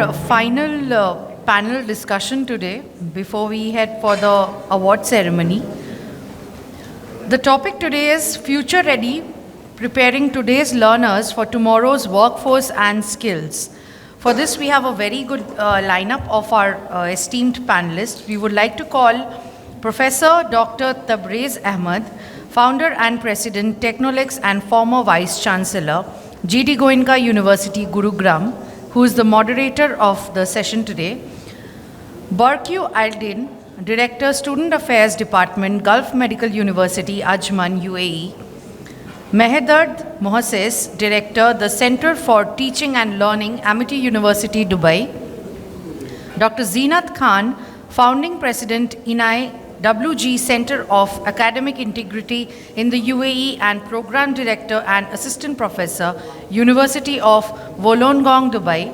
our final panel discussion today before we head for the award ceremony. The topic today is Future Ready, Preparing Today's Learners for Tomorrow's Workforce and Skills. For this, we have a very good lineup of our esteemed panelists. We would like to call Professor Dr. Tabrez Ahmad, Founder and President, Technolex and former Vice Chancellor, GD Goenka University, Gurugram, who is the moderator of the session today. Burcu Aydin, Director, Student Affairs Department, Gulf Medical University, Ajman, UAE. Mehrdad Mohasses, Director, the Center for Teaching and Learning, Amity University, Dubai. Dr. Zeenath Khan, Founding President, ENAI, WG Center of Academic Integrity in the UAE and Program Director and Assistant Professor, University of Wollongong, Dubai.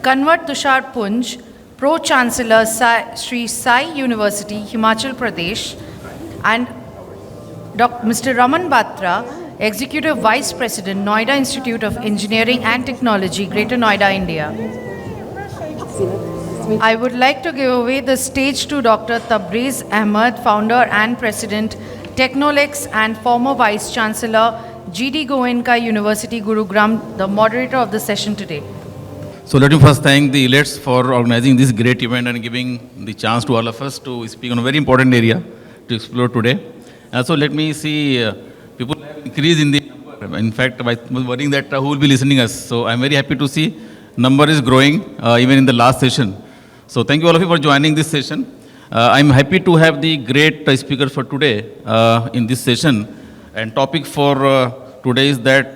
Kanwar Tushar Punj, Pro-Chancellor, Sri Sai University, Himachal Pradesh. And Mr. Raman Batra, Executive Vice President, Noida Institute of Engineering and Technology, Greater Noida, India. I would like to give away the stage to Dr. Tabrez Ahmad, Founder and President, Technolex and former Vice Chancellor, GD Goenka University, Gurugram, the moderator of the session today. So let me first thank the Elets for organizing this great event and giving the chance to all of us to speak on a very important area to explore today. Also, let me see people have increased in the number. In fact, I was worrying that who will be listening us. So I'm very happy to see number is growing even in the last session. So thank you all of you for joining this session. I'm happy to have the great speakers for today in this session. And topic for today is that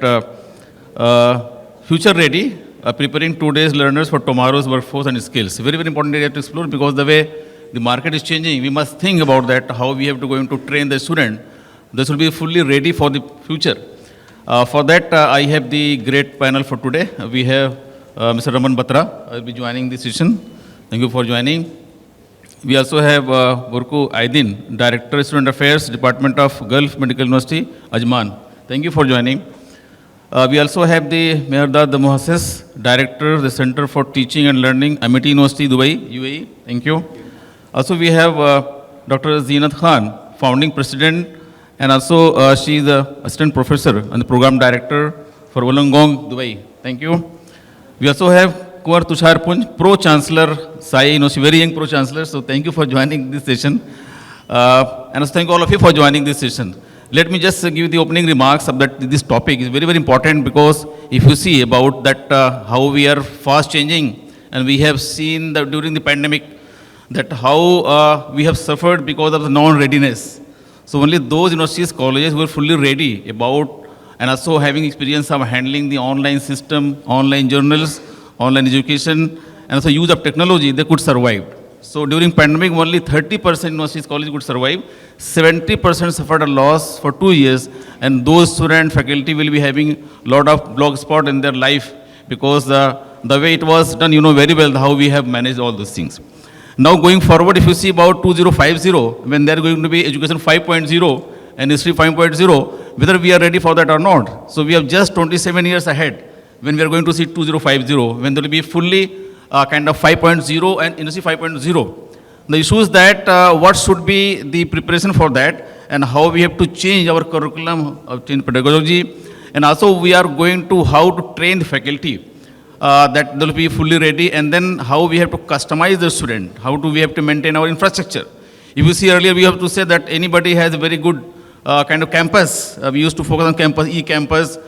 future ready, preparing today's learners for tomorrow's workforce and skills. Very, very important area to explore because the way the market is changing, we must think about that, how we have to going to train the student. This will be fully ready for the future. For that, I have the great panel for today. We have Mr. Raman Batra will be joining this session. Thank you for joining. We also have Burcu Aydin, Director, Student Affairs, Department of Gulf Medical University, Ajman. Thank you for joining. We also have the Mehrdad Mohasses, Director, the Center for Teaching and Learning, Amity University, Dubai, UAE. Thank you. Also, we have Dr. Zeenath Khan, Founding President, and also she is the Assistant Professor and the Program Director for Wollongong, Dubai. Thank you. We also have Kanwar Tushar Punj, Pro-Chancellor, Sai University, very young Pro-Chancellor. So thank you for joining this session. And also thank all of you for joining this session. Let me just give the opening remarks of that this topic is very, very important because if you see about that how we are fast changing and we have seen that during the pandemic that how we have suffered because of the non-readiness. So only those universities, colleges who are fully ready about and also having experience of handling the online system, online journals, online education, and also use of technology, they could survive. So during pandemic, only 30% universities, colleges could survive. 70% suffered a loss for 2 years, and those student faculty will be having a lot of blog spot in their life because the way it was done, you know very well how we have managed all those things. Now going forward, if you see about 2050, when there are going to be education 5.0 and history 5.0, whether we are ready for that or not. So we have just 27 years ahead when we are going to see 2050, when there will be fully kind of 5.0 and industry 5.0. The issue is that what should be the preparation for that and how we have to change our curriculum, change pedagogy, and also we are going to how to train the faculty that they will be fully ready, and then how we have to customize the student, how do we have to maintain our infrastructure. If you see earlier, we have to say that anybody has a very good kind of campus. We used to focus on campus, e-campus,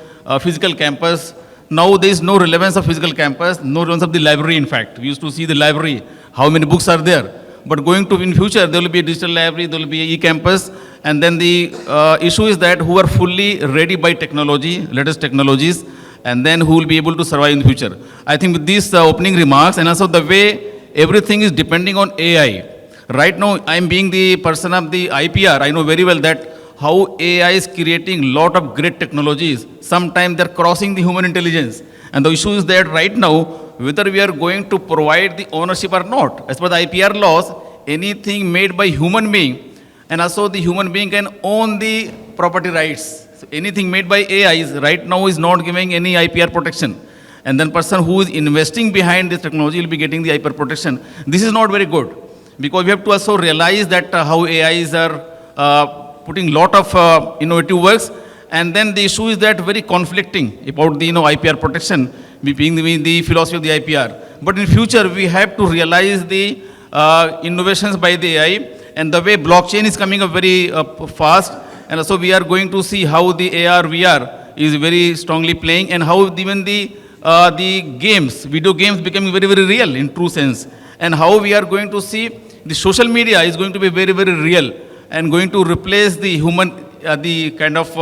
physical campus. Now there is no relevance of physical campus, no relevance of the library in fact. We used to see the library, how many books are there. But going to in future, there will be a digital library, there will be an e-campus, and then the issue is that who are fully ready by technology, latest technologies, and then who will be able to survive in the future. I think with these opening remarks and also the way everything is depending on AI. Right now, I am being the person of the IPR. I know very well that how AI is creating lot of great technologies. Sometimes they're crossing the human intelligence. And the issue is that right now, whether we are going to provide the ownership or not. As per the IPR laws, anything made by human being, and also the human being can own the property rights. So anything made by AI is right now is not giving any IPR protection. and then person who is investing behind this technology will be getting the hyper protection. This is not very good, because we have to also realize that how AIs are putting lot of innovative works, and then the issue is that very conflicting about the IPR protection, being the philosophy of the IPR. But in future, we have to realize the innovations by the AI, and the way blockchain is coming up very fast, and also we are going to see how the AR, VR is very strongly playing, and how even the games, video games becoming very, very real in true sense, and how we are going to see the social media is going to be very, very real, and going to replace the human, the kind of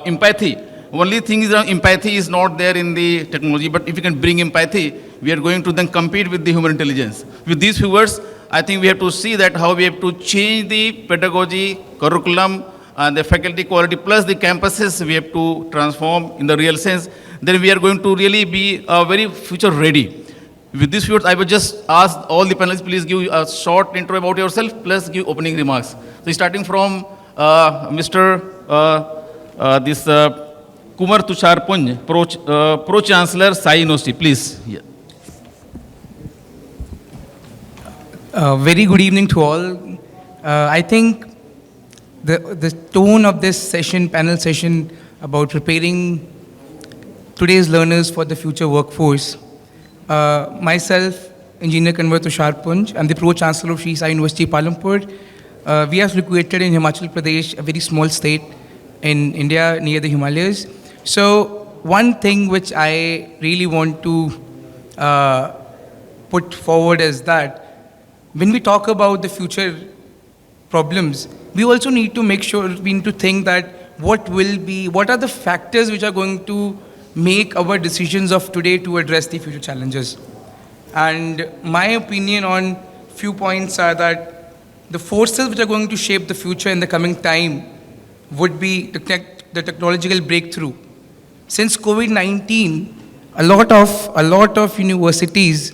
empathy. Only thing is empathy is not there in the technology, but if you can bring empathy, we are going to then compete with the human intelligence. With these few words, I think we have to see that how we have to change the pedagogy, curriculum, and the faculty quality, plus the campuses we have to transform in the real sense. Then we are going to really be very future ready. With these few words, I would just ask all the panelists, please give a short intro about yourself, plus give opening remarks. So starting from Mr. Kumar Tushar Punj, Pro-Chancellor, Sai University, please. Yeah. Very good evening to all. I think the tone of this session, panel session, about preparing today's learners for the future workforce. Myself, Engineer Kanwar Tushar Punj, I'm the Pro-Chancellor of Sri Sai University, Palampur. We are located in Himachal Pradesh, a very small state in India near the Himalayas. So one thing which I really want to put forward is that when we talk about the future problems, we also need to make sure, we need to think that what are the factors which are going to make our decisions of today to address the future challenges. And my opinion on few points are that the forces which are going to shape the future in the coming time would be the technological breakthrough. Since COVID-19, a lot of universities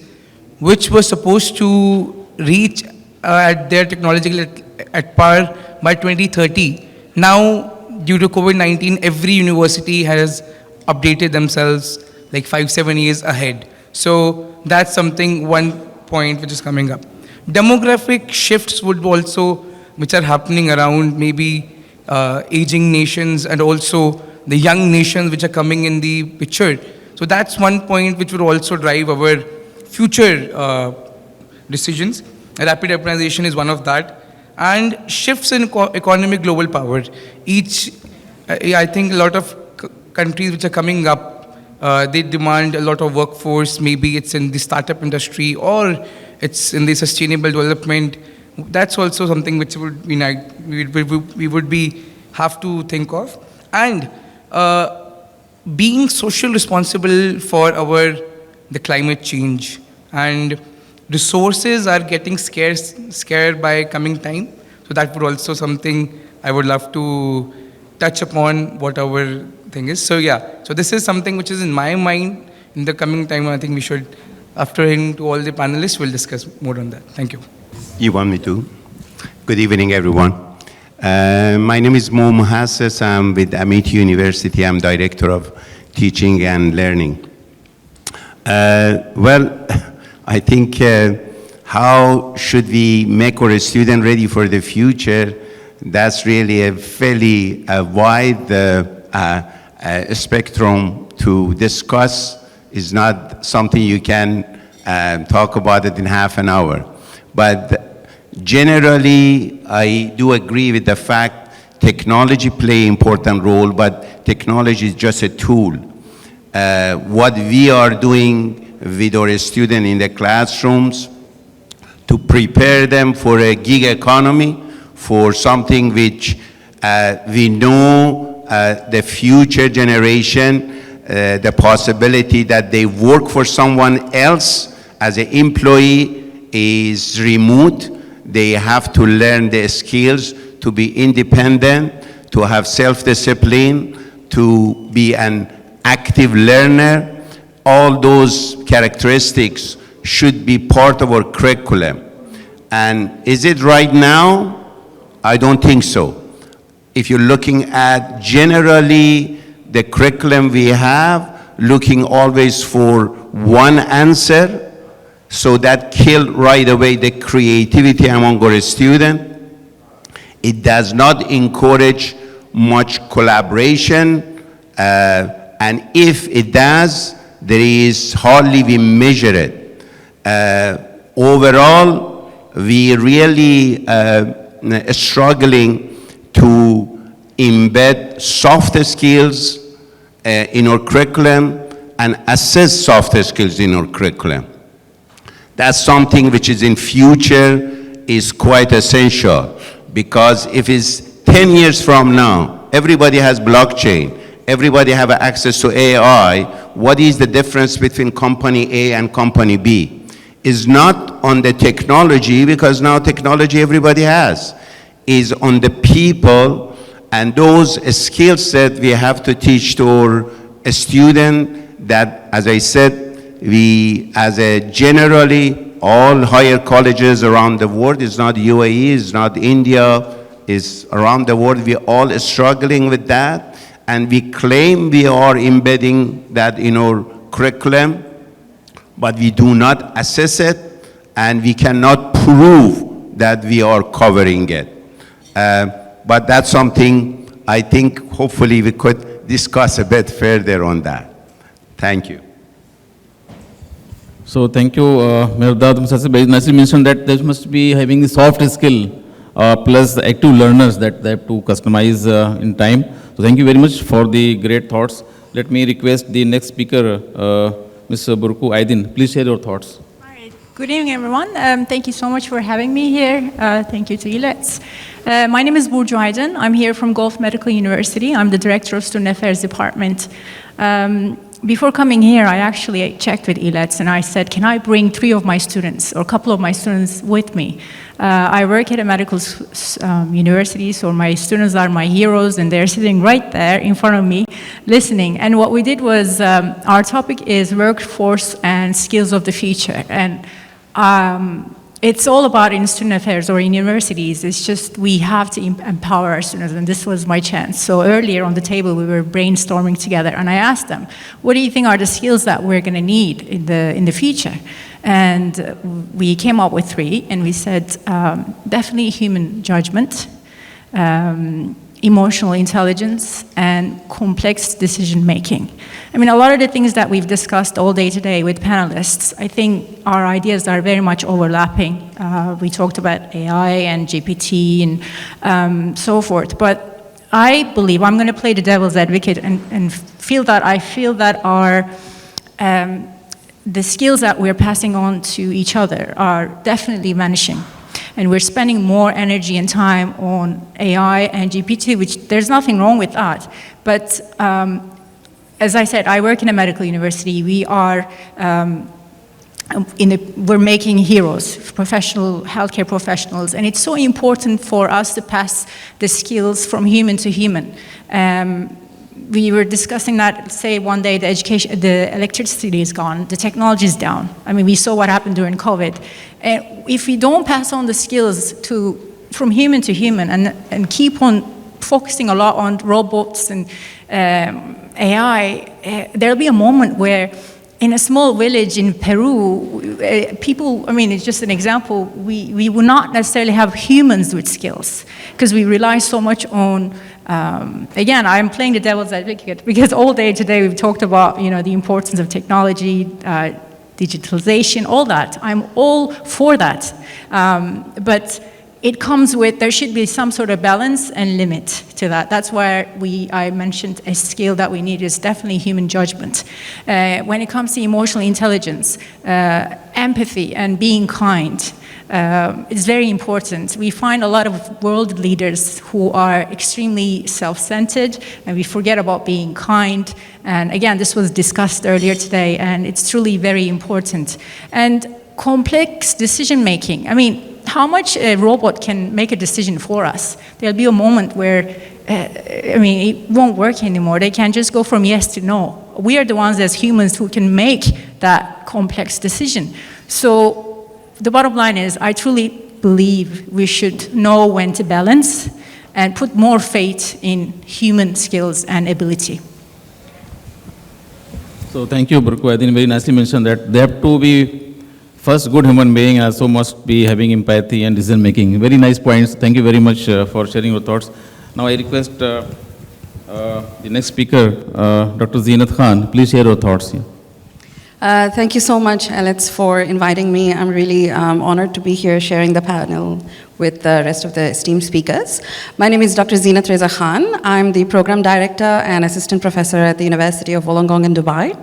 which were supposed to reach at their technological at par by 2030. Now, due to COVID-19, every university has updated themselves like 5-7 years ahead. So that's something, one point which is coming up. Demographic shifts would also, which are happening around maybe aging nations and also the young nations which are coming in the picture. So that's one point which will also drive our future decisions. Rapid urbanization is one of that. And shifts in economic global power. I think a lot of countries which are coming up, they demand a lot of workforce. Maybe it's in the startup industry or it's in the sustainable development. That's also something which would be we would have to think of. And being social responsible for the climate change, and resources are getting scarce by coming time. So that would also something I would love to touch upon what our thing is. So yeah, so this is something which is in my mind in the coming time. I think we should, after hearing to all the panelists, we'll discuss more on that. Thank you. You want me to? Good evening, everyone. My name is Mohasses. I'm with Amity University. I'm Director of Teaching and Learning. Well, I think how should we make our student ready for the future? That's really a fairly wide spectrum to discuss. Is not something you can talk about it in half an hour. But generally, I do agree with the fact technology play an important role, but technology is just a tool. What we are doing with our students in the classrooms to prepare them for a gig economy, for something which we know the future generation, the possibility that they work for someone else as an employee is remote. They have to learn the skills to be independent, to have self-discipline, to be an active learner. All those characteristics should be part of our curriculum. And is it right now? I don't think so. If you're looking at generally the curriculum we have, looking always for one answer, so that killed right away the creativity among our students. It does not encourage much collaboration, and if it does, there is hardly we measure it. Overall, we really struggling to embed soft skills in our curriculum and assess soft skills in our curriculum. That's something which is in future is quite essential, because if it's 10 years from now, everybody has blockchain, everybody have access to AI, what is the difference between company A and company B? Is not on the technology, because now technology everybody has, is on the people, and those skill set we have to teach to our student that, as I said, we, as a generally, all higher colleges around the world, it's not UAE, it's not India, it's around the world, we all are struggling with that, and we claim we are embedding that in our curriculum, but we do not assess it, and we cannot prove that we are covering it. But that's something I think hopefully we could discuss a bit further on that. Thank you. So thank you, Mehrdad. Mr. Very nicely mentioned that there must be having the soft skill plus the active learners that they have to customize in time. So thank you very much for the great thoughts. Let me request the next speaker, Mr. Burcu, Aydin. Please share your thoughts. All right. Good evening, everyone. Thank you so much for having me here. Thank you to Elets. My name is Burcu Aydin. I'm here from Gulf Medical University. I'm the Director of Student Affairs Department. Before coming here, I actually checked with Elets and I said, can I bring 3 of my students or a couple of my students with me? I work at a medical university, so my students are my heroes and they're sitting right there in front of me listening. And what we did was, our topic is workforce and skills of the future. And it's all about in student affairs or in universities. It's just we have to empower our students, and this was my chance. So earlier on the table, we were brainstorming together, and I asked them, what do you think are the skills that we're going to need in the future? And we came up with 3, and we said definitely human judgment, emotional intelligence, and complex decision making. I mean, a lot of the things that we've discussed all day today with panelists, I think our ideas are very much overlapping. We talked about AI and GPT and so forth, but I believe, I'm going to play the devil's advocate and feel that our the skills that we're passing on to each other are definitely vanishing. And we're spending more energy and time on AI and GPT, which there's nothing wrong with that. But as I said, I work in a medical university. We are we're making heroes, professional healthcare professionals, and it's so important for us to pass the skills from human to human. We were discussing that, say one day the electricity is gone, the technology is down. I mean, we saw what happened during COVID. And if we don't pass on the skills from human to human and keep on focusing a lot on robots and AI, there'll be a moment where in a small village in Peru, people, I mean, it's just an example, we will not necessarily have humans with skills because we rely so much on, again, I'm playing the devil's advocate because all day today we've talked about, the importance of technology, digitalization, all that. I'm all for that. But it comes with, there should be some sort of balance and limit to that. That's why I mentioned a skill that we need is definitely human judgment. When it comes to emotional intelligence, empathy and being kind is very important. We find a lot of world leaders who are extremely self-centered and we forget about being kind. And again, this was discussed earlier today and it's truly very important. And complex decision making. I mean, how much a robot can make a decision for us? There'll be a moment where, it won't work anymore. They can just go from yes to no. We are the ones as humans who can make that complex decision. So the bottom line is, I truly believe we should know when to balance and put more faith in human skills and ability. So thank you, Burcu. I think very nicely mentioned that they have to be first good human being, and also must be having empathy and decision making. Very nice points. Thank you very much for sharing your thoughts. Now I request the next speaker, Dr. Zeenath Khan. Please share your thoughts here. Thank you so much, Elets, for inviting me. I'm really honored to be here sharing the panel with the rest of the esteemed speakers. My name is Dr. Zeenath Reza Khan. I'm the Program Director and Assistant Professor at the University of Wollongong in Dubai.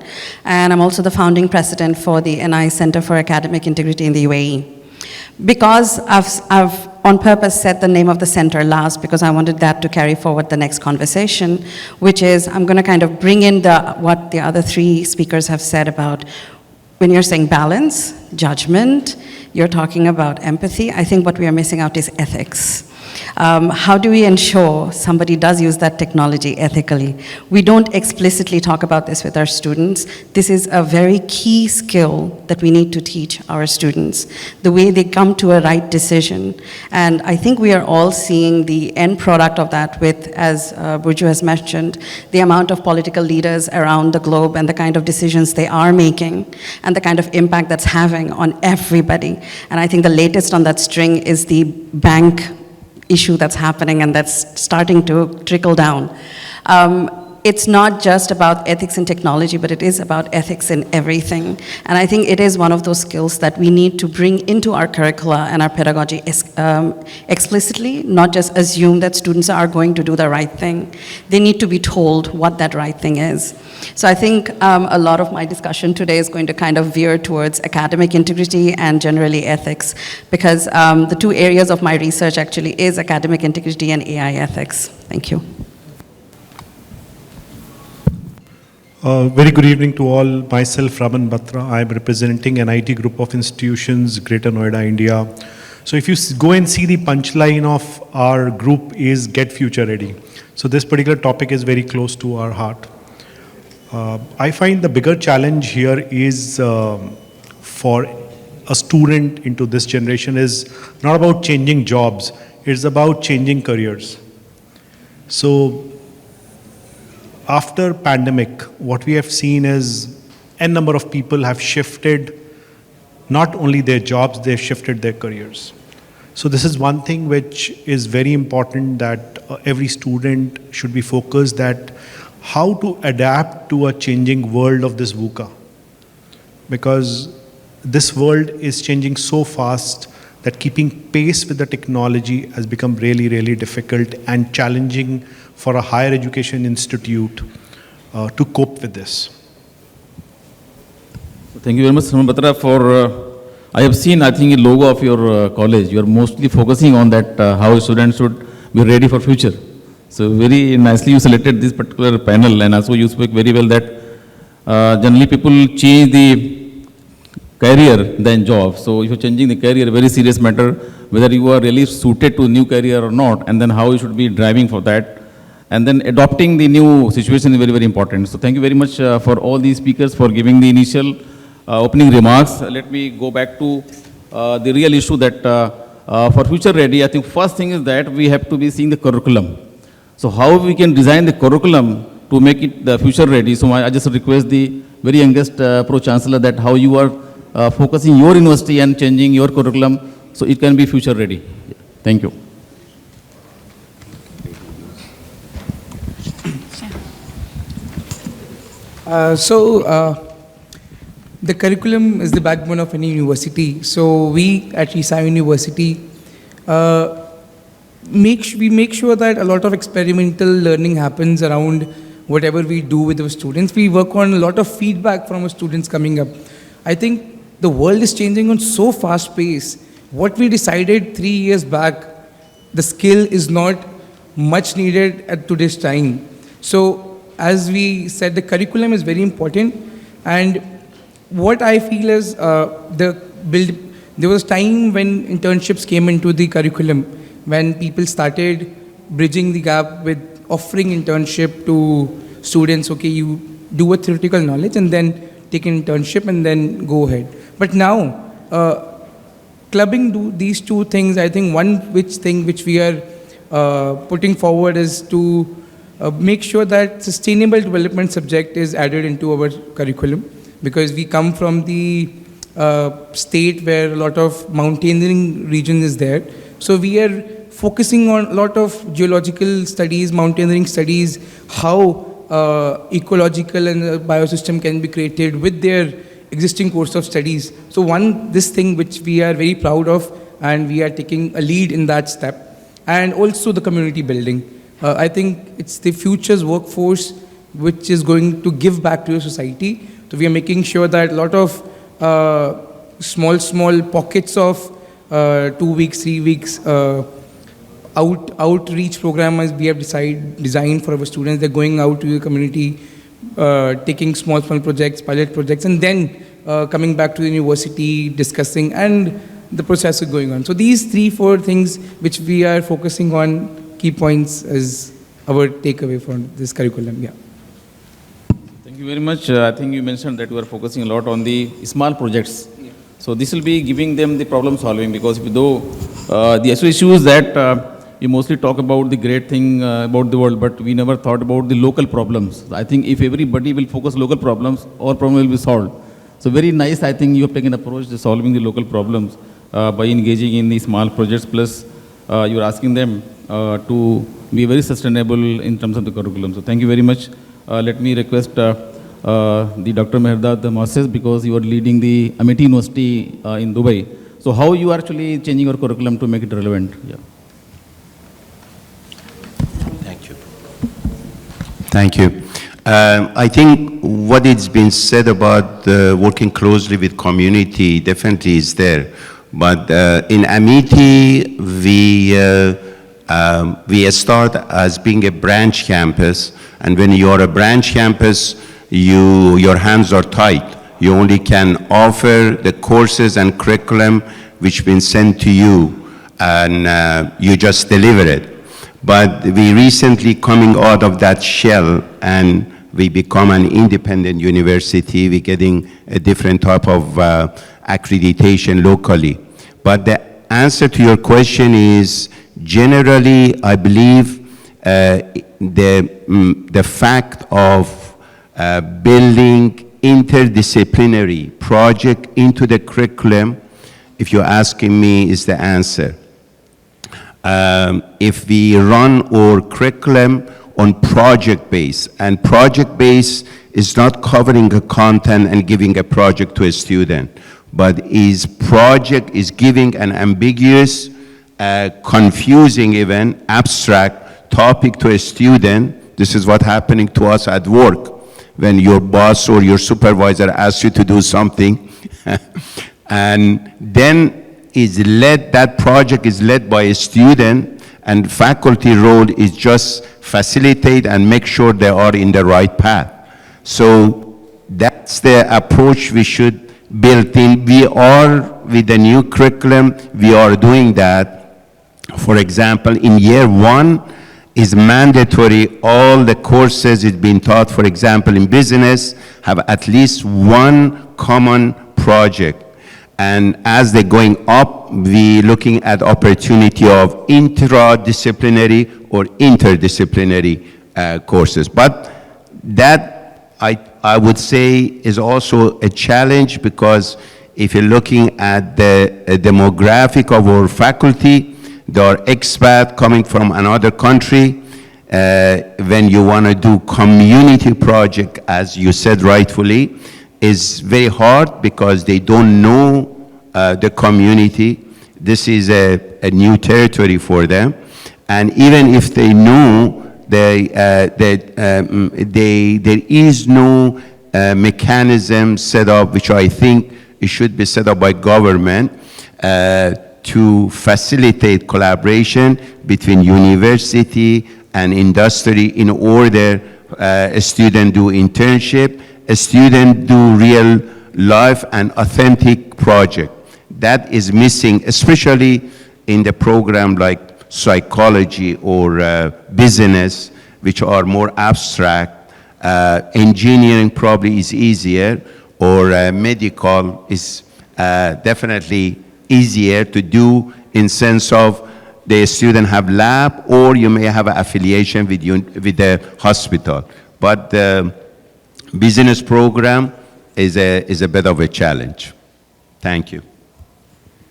And I'm also the founding president for the ENAI Center for Academic Integrity in the UAE. Because I've on purpose set the name of the center last because I wanted that to carry forward the next conversation, which is I'm going to kind of bring in what the other three speakers have said about when you're saying balance, judgment, you're talking about empathy. I think what we are missing out is ethics. How do we ensure somebody does use that technology ethically? We don't explicitly talk about this with our students. This is a very key skill that we need to teach our students, the way they come to a right decision. And I think we are all seeing the end product of that with, as Burcu has mentioned, the amount of political leaders around the globe and the kind of decisions they are making and the kind of impact that's having on everybody. And I think the latest on that string is the bank issue that's happening and that's starting to trickle down. It's not just about ethics in technology, but it is about ethics in everything. And I think it is one of those skills that we need to bring into our curricula and our pedagogy explicitly, not just assume that students are going to do the right thing. They need to be told what that right thing is. So I think a lot of my discussion today is going to kind of veer towards academic integrity and generally ethics, because the two areas of my research actually is academic integrity and AI ethics. Thank you. Very good evening to all. Myself, Raman Batra. I am representing an IT group of institutions, Greater Noida, India. So if you go and see the punchline of our group is Get Future Ready. So this particular topic is very close to our heart. I find the bigger challenge here is for a student into this generation is not about changing jobs, it's about changing careers. So after pandemic, what we have seen is n number of people have shifted not only their jobs, they've shifted their careers. So this is one thing which is very important that every student should be focused that how to adapt to a changing world of this VUCA. Because this world is changing so fast that keeping pace with the technology has become really, really difficult and challenging for a higher education institute to cope with this. Thank you very much, Raman Batra, for I have seen, I think, a logo of your college. You are mostly focusing on that, how students should be ready for future. So very nicely you selected this particular panel, and also you spoke very well that generally people change the career than job. So if you're changing the career, very serious matter, whether you are really suited to new career or not, and then how you should be driving for that. And then adopting the new situation is very, very important. So thank you very much for all these speakers for giving the initial opening remarks. Let me go back to the real issue that for future ready, I think first thing is that we have to be seeing the curriculum. So how we can design the curriculum to make it the future ready. So I just request the very youngest Pro-Chancellor that how you are focusing your university and changing your curriculum so it can be future ready. Thank you. The curriculum is the backbone of any university. So we at ESAI University, we make sure that a lot of experimental learning happens around whatever we do with our students. We work on a lot of feedback from our students coming up. I think the world is changing on so fast pace. What we decided 3 years back, the skill is not much needed at today's time. So as we said, the curriculum is very important, and what I feel is there was time when internships came into the curriculum, when people started bridging the gap with offering internship to students. Okay, you do a theoretical knowledge and then take an internship and then go ahead. But now, clubbing these two things, I think one thing which we are putting forward is to make sure that sustainable development subject is added into our curriculum, because we come from the state where a lot of mountaineering region is there. So we are focusing on a lot of geological studies, mountaineering studies, how ecological and biosystem can be created with their existing course of studies. So this thing which we are very proud of, and we are taking a lead in that step. And also the community building. I think it's the future's workforce which is going to give back to your society. So we are making sure that a lot of small pockets of 2 weeks, 3 weeks outreach program as we have designed for our students. They're going out to the community, taking small projects, pilot projects, and then coming back to the university, discussing, and the process is going on. So these 3-4 things which we are focusing on, key points as our takeaway from this curriculum. Yeah. Thank you very much. I think you mentioned that you are focusing a lot on the small projects. Yeah. So this will be giving them the problem solving, because though the issue is that you mostly talk about the great thing about the world, but we never thought about the local problems. I think if everybody will focus local problems, all problems will be solved. So very nice, I think you have taken approach to solving the local problems by engaging in the small projects, plus you are asking them to be very sustainable in terms of the curriculum. So thank you very much. Let me request the Dr. Mehrdad, the Mohasses, because you are leading the Amity University in Dubai. So how you are actually changing your curriculum to make it relevant? Yeah. Thank you. I think what it's been said about working closely with community definitely is there. But in Amity, we start as being a branch campus. And when you are a branch campus, your hands are tied. You only can offer the courses and curriculum which been sent to you, and you just deliver it. But we recently coming out of that shell, and we become an independent university. We're getting a different type of accreditation locally. But the answer to your question is, generally, I believe the fact of building interdisciplinary project into the curriculum, if you're asking me, is the answer. If we run our curriculum on project base, and project base is not covering a content and giving a project to a student, but project is giving an ambiguous, confusing even, abstract topic to a student. This is what happening to us at work when your boss or your supervisor asks you to do something, and then that project is led by a student, and faculty role is just facilitate and make sure they are in the right path. So that's the approach we should build in. We are, with the new curriculum, we are doing that. For example, in year 1 is mandatory, all the courses is being taught, for example, in business, have at least one common project. And as they're going up, we looking at opportunity of interdisciplinary or interdisciplinary courses. But that, I would say, is also a challenge, because if you're looking at the demographic of our faculty, they are expat coming from another country. When you want to do community project, as you said rightfully, is very hard because they don't know the community. This is a new territory for them. And even if they know, there is no mechanism set up, which I think it should be set up by government, to facilitate collaboration between university and industry in order a student do internship, a student do real life and authentic project. That is missing, especially in the program like psychology or business, which are more abstract. Engineering probably is easier, or medical is definitely easier to do, in sense of the student have lab, or you may have an affiliation with the hospital. But the business program is a bit of a challenge. Thank you.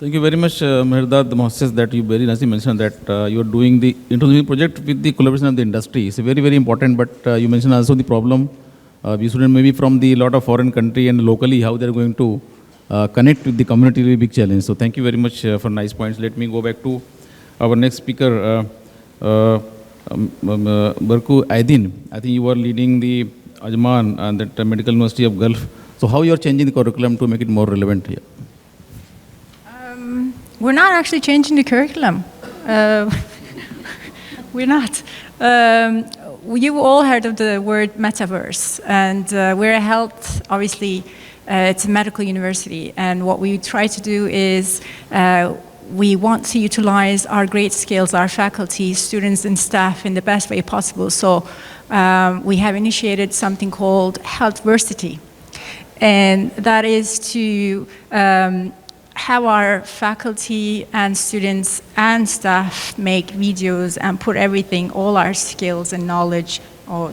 Thank you very much, Mehrdad, Mohasses, that you very nicely mentioned that you are doing the international project with the collaboration of the industry. It's very, very important, but you mentioned also the problem. We students maybe from the lot of foreign country and locally, how they're going to connect with the community, really big challenge. So thank you very much for nice points. Let me go back to our next speaker, Burcu Aydin. I think you are leading the Ajman and the Medical University of Gulf. So how you are changing the curriculum to make it more relevant here? We're not actually changing the curriculum. We're not. You've all heard of the word metaverse, and we're a health, obviously, it's a medical university, and what we try to do is we want to utilize our great skills, our faculty, students, and staff in the best way possible. So we have initiated something called Healthversity, and that is to have our faculty and students and staff make videos and put everything, all our skills and knowledge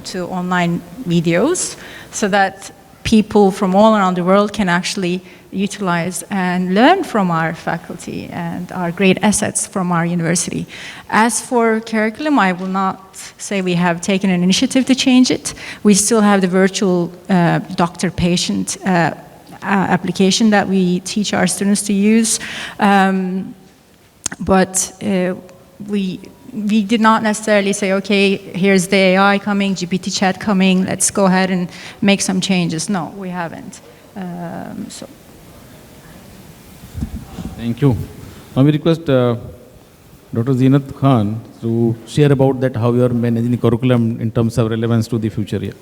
to online videos so that people from all around the world can actually utilize and learn from our faculty and our great assets from our university. As for curriculum, I will not say we have taken an initiative to change it. We still have the virtual doctor-patient application that we teach our students to use, but we did not necessarily say, okay, here's the AI coming, GPT chat coming, let's go ahead and make some changes. No, we haven't. So. Thank you. Now we request Dr. Zeenath Khan to share about that, how you are managing the curriculum in terms of relevance to the future here.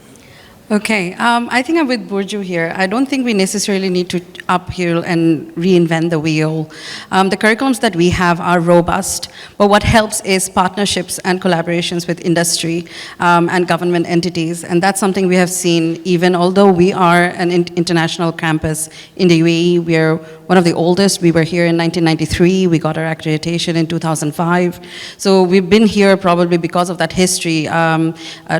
Okay, I think I'm with Burcu here. I don't think we necessarily need to uphill and reinvent the wheel. The curriculums that we have are robust, but what helps is partnerships and collaborations with industry and government entities, and that's something we have seen even although we are an international campus in the UAE. We are one of the oldest. We were here in 1993. We got our accreditation in 2005. So we've been here probably because of that history, a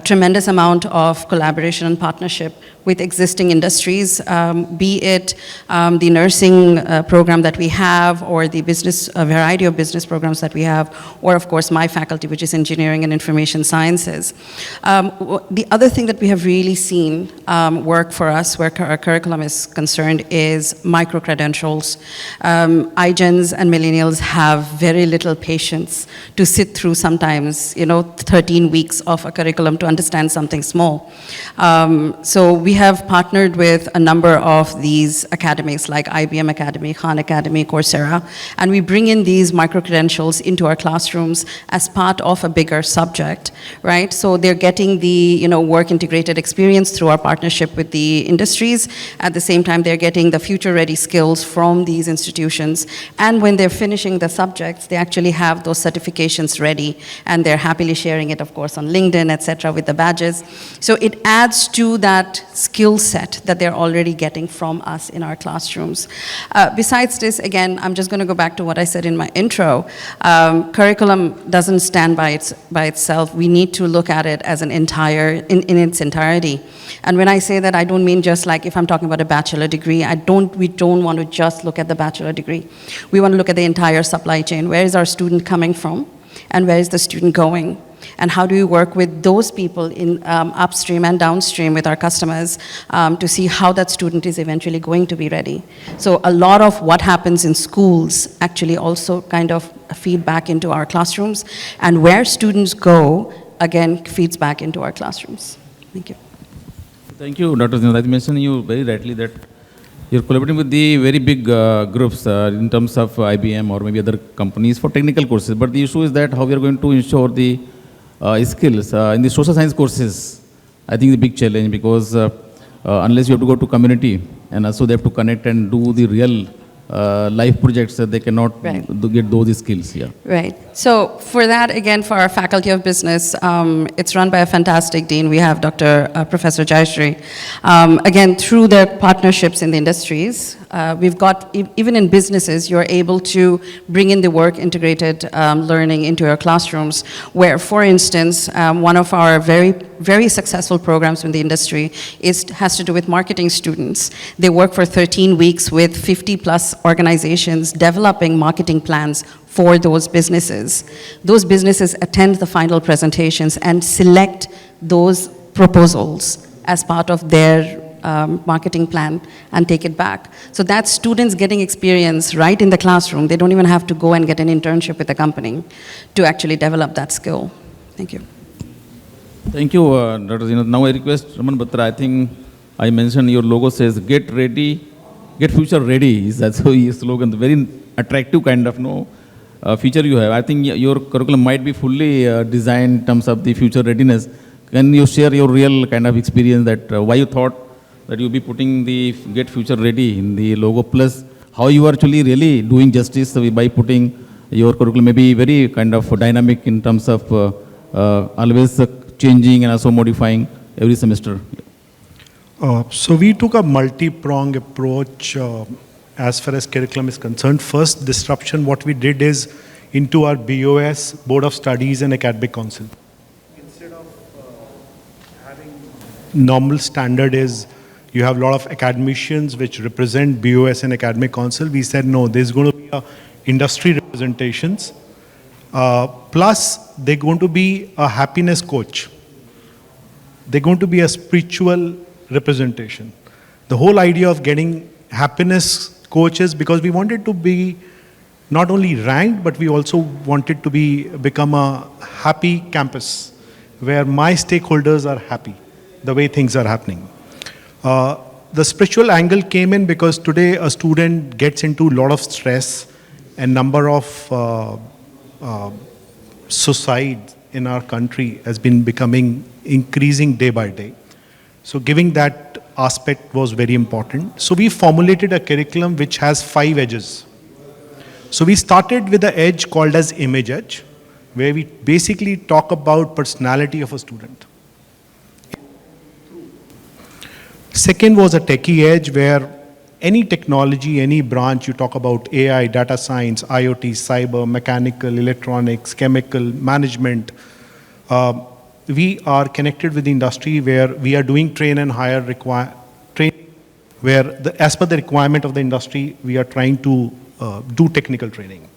tremendous amount of collaboration and partnership with existing industries, be it the nursing program that we have, or the business, a variety of business programs that we have, or of course my faculty, which is engineering and information sciences. The other thing that we have really seen work for us, where our curriculum is concerned, is micro-credentials. iGens and millennials have very little patience to sit through sometimes, 13 weeks of a curriculum to understand something small. So we have partnered with a number of these academies like IBM Academy, Khan Academy, Coursera, and we bring in these micro-credentials into our classrooms as part of a bigger subject, right? So they're getting the work-integrated experience through our partnership with the industries. At the same time, they're getting the future-ready skills from these institutions, and when they're finishing the subjects, they actually have those certifications ready, and they're happily sharing it, of course, on LinkedIn, etc., with the badges. So it adds to that skill set that they're already getting from us in our classrooms. Besides this, again, I'm just going to go back to what I said in my intro. Curriculum doesn't stand by itself. We need to look at it as an entire, in its entirety. And when I say that, I don't mean just like if I'm talking about a bachelor degree. We don't want to just look at the bachelor degree. We want to look at the entire supply chain. Where is our student coming from? And where is the student going? And how do we work with those people in upstream and downstream with our customers to see how that student is eventually going to be ready? So a lot of what happens in schools actually also kind of feed back into our classrooms, and where students go, again, feeds back into our classrooms. Thank you. Thank you, Dr. Zeenath. I mentioned you very rightly that you're collaborating with the very big groups in terms of IBM or maybe other companies for technical courses. But the issue is that how we are going to ensure the skills in the social science courses. I think the big challenge, because unless you have to go to community and also they have to connect and do the real life projects, they cannot Right. get those skills. Yeah. Right. So for that, again, for our Faculty of Business, it's run by a fantastic dean. We have Dr. Professor Jayashree. Again, through their partnerships in the industries, we've got, even in businesses, you're able to bring in the work integrated learning into your classrooms, where, for instance, one of our very successful programs in the industry has to do with marketing students. They work for 13 weeks with 50 plus organizations developing marketing plans for those businesses. Those businesses attend the final presentations and select those proposals as part of their marketing plan and take it back. So that's students getting experience right in the classroom. They don't even have to go and get an internship with a company to actually develop that skill. Thank you. Thank you, Dr. Zeenath. Now I request Raman Batra. I think I mentioned your logo says "Get ready, get future ready." That's how your slogan. Very attractive kind of feature you have. I think your curriculum might be fully designed in terms of the future readiness. Can you share your real kind of experience that why you thought that you'll be putting the "Get future ready" in the logo, plus how you are actually really doing justice by putting your curriculum maybe very kind of dynamic in terms of always changing and also modifying every semester. So we took a multi-pronged approach as far as curriculum is concerned. First disruption, what we did is into our BOS, Board of Studies and Academic Council. Instead of having normal standard is you have a lot of academicians which represent BOS and Academic Council. We said no, there's going to be a industry representations. Plus, they're going to be a happiness coach. They're going to be a spiritual representation. The whole idea of getting happiness coaches, because we wanted to be not only ranked, but we also wanted to become a happy campus where my stakeholders are happy the way things are happening. The spiritual angle came in because today a student gets into a lot of stress and number of suicides in our country has been becoming increasing day by day. So giving that aspect was very important. So we formulated a curriculum which has 5 edges. So we started with the edge called as image edge, where we basically talk about personality of a student. Second was a techie edge, where any technology, any branch, you talk about AI, data science, IoT, cyber, mechanical, electronics, chemical, management. We are connected with the industry where we are doing train and hire training, where as per the requirement of the industry, we are trying to do technical training.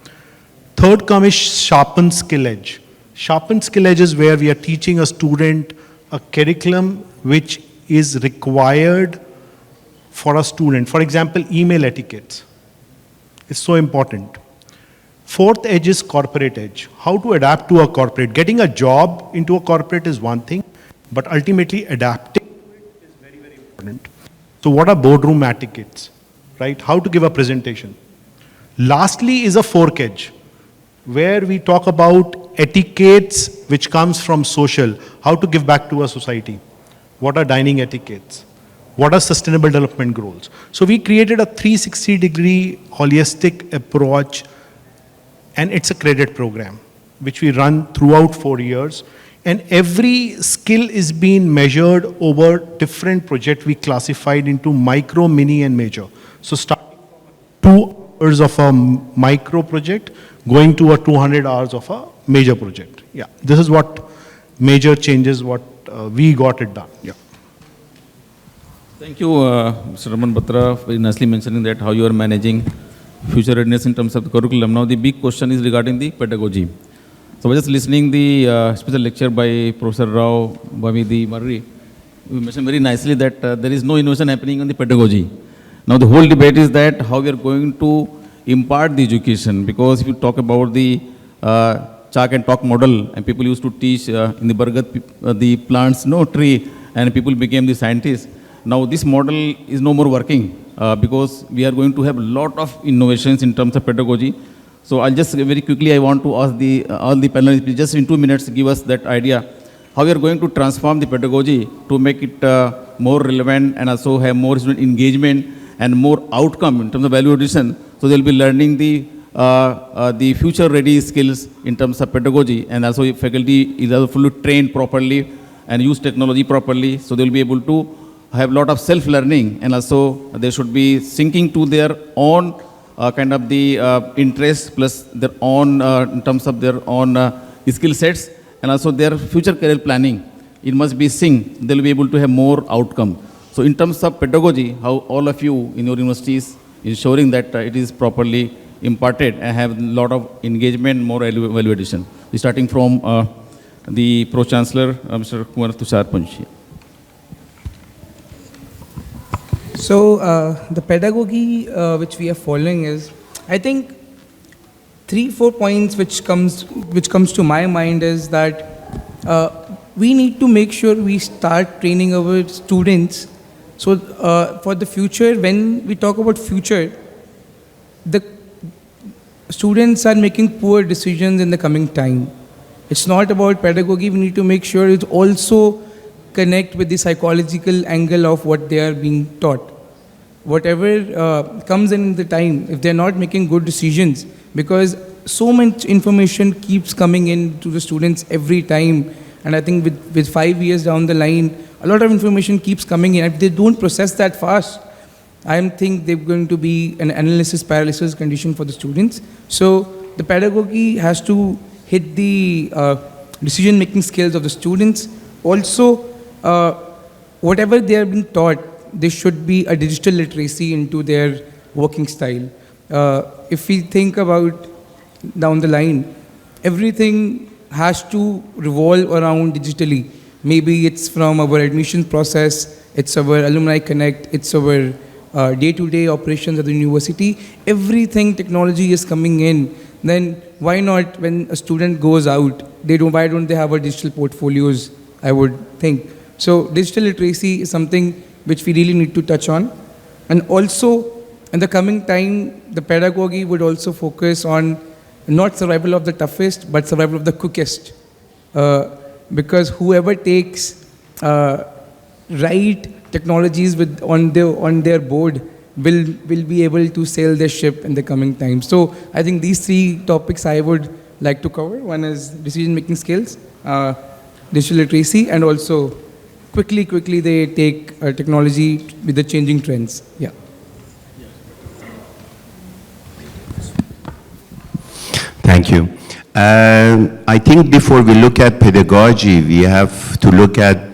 Third come is sharpen skill edge. Sharpen skill edge is where we are teaching a student a curriculum which is required for a student. For example, email etiquette. It's so important. Fourth edge is corporate edge. How to adapt to a corporate. Getting a job into a corporate is one thing, but ultimately adapting to it is very, very important. So what are boardroom etiquettes, right? How to give a presentation. Lastly is a fork edge, where we talk about etiquettes which comes from social. How to give back to a society. What are dining etiquettes? What are sustainable development goals? So we created a 360-degree holistic approach, and it's a credit program, which we run throughout 4 years. And every skill is being measured over different projects we classified into micro, mini, and major. So starting from 2 hours of a micro project, going to a 200 hours of a major project. Yeah, this is what major changes, what we got it done. Yeah. Thank you, Mr. Raman Batra, very nicely mentioning that how you are managing future readiness in terms of the curriculum. Now the big question is regarding the pedagogy. So I was just listening the special lecture by Professor Rao Bamidi Marri. You mentioned very nicely that there is no innovation happening on the pedagogy. Now the whole debate is that how we are going to impart the education, because if you talk about the chalk and talk model, and people used to teach in the Bargat the plants tree, and people became the scientists. Now this model is no more working because we are going to have a lot of innovations in terms of pedagogy. So I'll just very quickly, I want to ask all the panelists, just in 2 minutes, give us that idea, how we are going to transform the pedagogy to make it more relevant and also have more student engagement and more outcome in terms of value addition, so So they'll be learning the future-ready skills in terms of pedagogy, and also faculty is also fully trained properly and use technology properly. So they'll be able to have a lot of self-learning, and also they should be syncing to their own kind of the interest plus their own in terms of their own skill sets, and also their future career planning. It must be synced. They'll be able to have more outcome. So in terms of pedagogy, how all of you in your universities ensuring that it is properly imparted and have a lot of engagement, more value addition. Starting from the Pro-Chancellor, Mr. Tushar Punj. So the pedagogy which we are following is, I think, 3-4 points which comes to my mind is that we need to make sure we start training our students. So for the future, when we talk about future, the students are making poor decisions in the coming time. It's not about pedagogy. We need to make sure it also connect with the psychological angle of what they are being taught. Whatever comes in the time, if they're not making good decisions, because so much information keeps coming in to the students every time, and I think with 5 years down the line, a lot of information keeps coming in. If they don't process that fast, I think they're going to be an analysis paralysis condition for the students. So the pedagogy has to hit the decision-making skills of the students. Also, whatever they are being taught, there should be a digital literacy into their working style. If we think about down the line, everything has to revolve around digitally. Maybe it's from our admission process, it's our alumni connect, it's our day-to-day operations at the university. Everything technology is coming in. Then why not, when a student goes out, why don't they have a digital portfolios, I would think. So digital literacy is something which we really need to touch on. And also, in the coming time, the pedagogy would also focus on not survival of the toughest, but survival of the quickest. Because whoever takes right technologies on their board will be able to sail their ship in the coming time. So I think these 3 topics I would like to cover. One is decision-making skills, digital literacy, and also quickly they take technology with the changing trends. Yeah. Thank you. I think before we look at pedagogy, we have to look at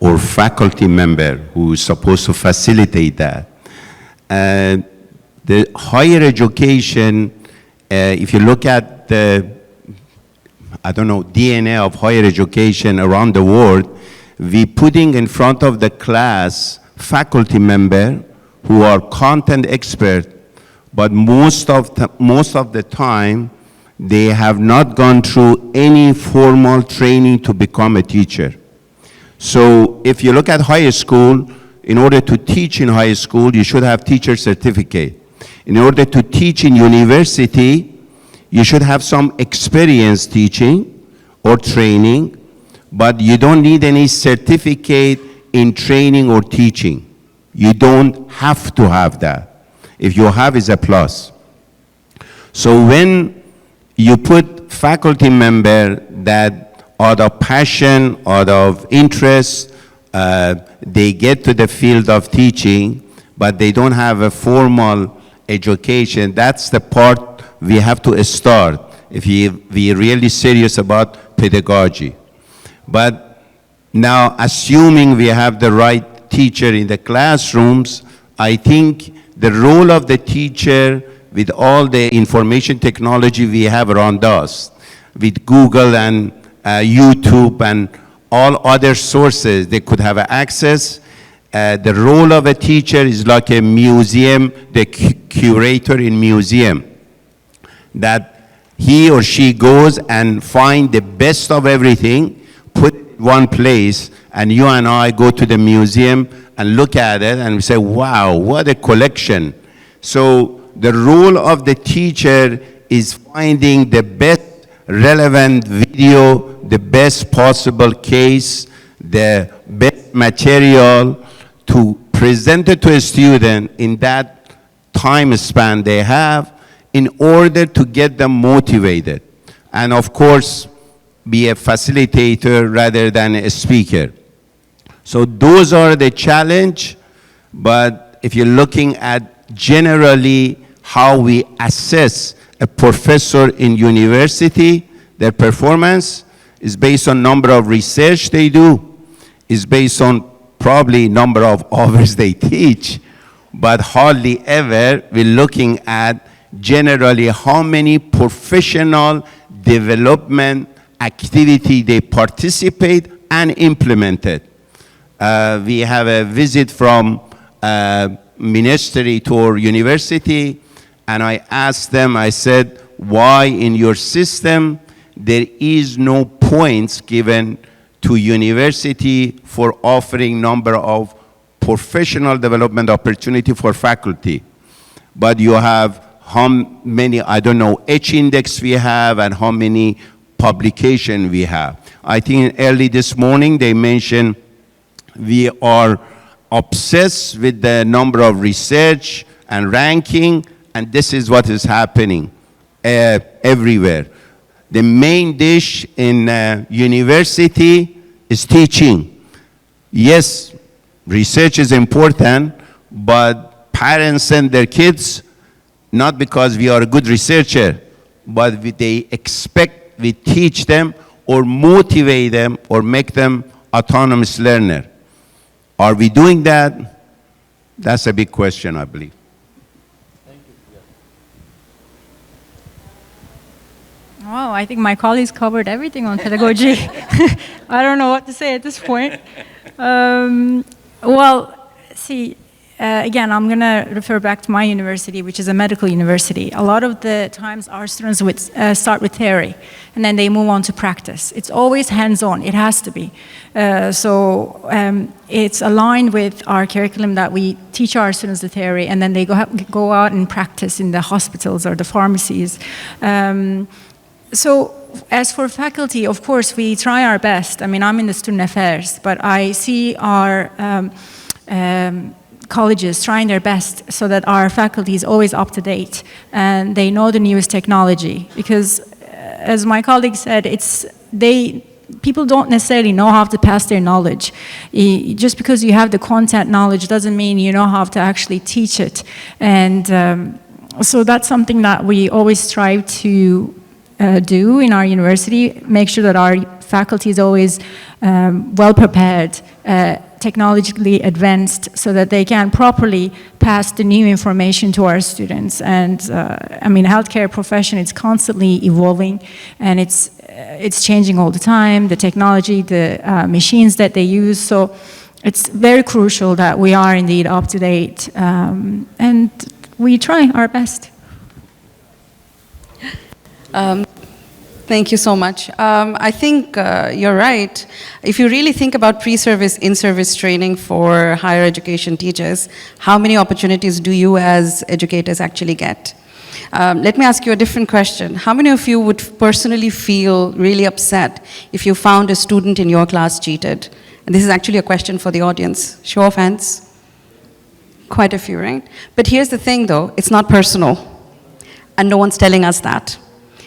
our faculty member who is supposed to facilitate that. The higher education, if you look at the, DNA of higher education around the world, we putting in front of the class faculty member who are content expert, but most of the time, they have not gone through any formal training to become a teacher. So if you look at high school, in order to teach in high school, you should have teacher certificate. In order to teach in university, you should have some experience teaching or training, but you don't need any certificate in training or teaching. You don't have to have that. If you have, it's a plus. So when you put faculty member that out of passion, out of interest, they get to the field of teaching, but they don't have a formal education. That's the part we have to start if we're really serious about pedagogy. But now, assuming we have the right teacher in the classrooms, I think the role of the teacher with all the information technology we have around us, with Google and YouTube and all other sources they could have access. The role of a teacher is like a museum, the curator in museum, that he or she goes and find the best of everything, put it in one place, and you and I go to the museum and look at it and we say, wow, what a collection. So the role of the teacher is finding the best relevant video, the best possible case, the best material to present it to a student in that time span they have, in order to get them motivated. And of course, be a facilitator rather than a speaker. So those are the challenge, but if you're looking at generally how we assess a professor in university, their performance is based on number of research they do, is based on probably number of hours they teach, but hardly ever we're looking at generally how many professional development activity they participate and implemented. We have a visit from ministry to our university, and I asked them, I said, why in your system there is no points given to university for offering number of professional development opportunity for faculty. But you have how many, I don't know, H index we have and how many publication we have. I think early this morning they mentioned we are obsessed with the number of research and ranking, and this is what is happening everywhere. The main dish in university is teaching. Yes, research is important, but parents send their kids not because we are a good researcher, but they expect we teach them or motivate them or make them autonomous learner. Are we doing that? That's a big question, I believe. Oh, I think my colleagues covered everything on pedagogy. I don't know what to say at this point. Well, see, again, I'm going to refer back to my university, which is a medical university. A lot of the times our students would start with theory, and then they move on to practice. It's always hands-on. It has to be. It's aligned with our curriculum that we teach our students the theory, and then they go out and practice in the hospitals or the pharmacies. So as for faculty, of course, we try our best. I mean, I'm in the student affairs, but I see our colleges trying their best so that our faculty is always up to date and they know the newest technology. Because as my colleague said, people don't necessarily know how to pass their knowledge. Just because you have the content knowledge doesn't mean you know how to actually teach it. And so that's something that we always strive to do in our university, make sure that our faculty is always well prepared, technologically advanced, so that they can properly pass the new information to our students. And I mean, healthcare profession is constantly evolving, and it's changing all the time, the technology, the machines that they use. So it's very crucial that we are indeed up to date, and we try our best. Thank you so much. I think you're right. If you really think about pre-service, in-service training for higher education teachers, how many opportunities do you as educators actually get? Let me ask you a different question. How many of you would personally feel really upset if you found a student in your class cheated? And this is actually a question for the audience. Show of hands. Quite a few, right? But here's the thing though, it's not personal. And no one's telling us that.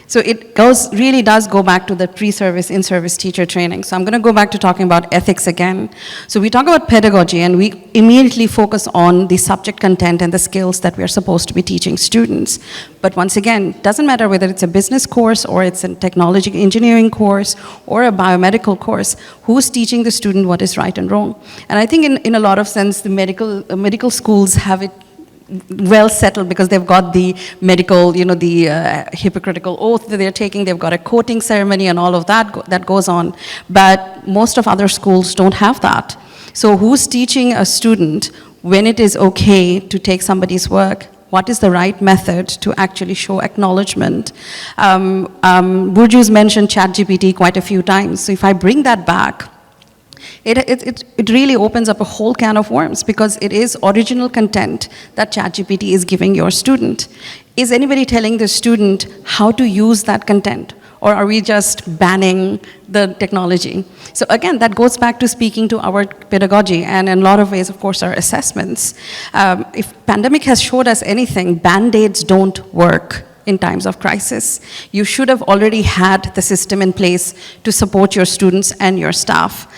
So it really does go back to the pre-service, in-service teacher training. So I'm going to go back to talking about ethics again. So we talk about pedagogy and we immediately focus on the subject content and the skills that we're supposed to be teaching students. But once again, it doesn't matter whether it's a business course or it's a technology engineering course or a biomedical course, who's teaching the student what is right and wrong? And I think in a lot of sense, the medical schools have it well settled because they've got the medical, the hypocritical oath that they're taking, they've got a coating ceremony and all of that goes on. But most of other schools don't have that. So who's teaching a student when it is okay to take somebody's work? What is the right method to actually show acknowledgement? Burcu's mentioned ChatGPT quite a few times. So if I bring that back, it really opens up a whole can of worms because it is original content that ChatGPT is giving your student. Is anybody telling the student how to use that content? Or are we just banning the technology? So again, that goes back to speaking to our pedagogy and in a lot of ways, of course, our assessments. If pandemic has showed us anything, Band-Aids don't work. in times of crisis. You should have already had the system in place to support your students and your staff.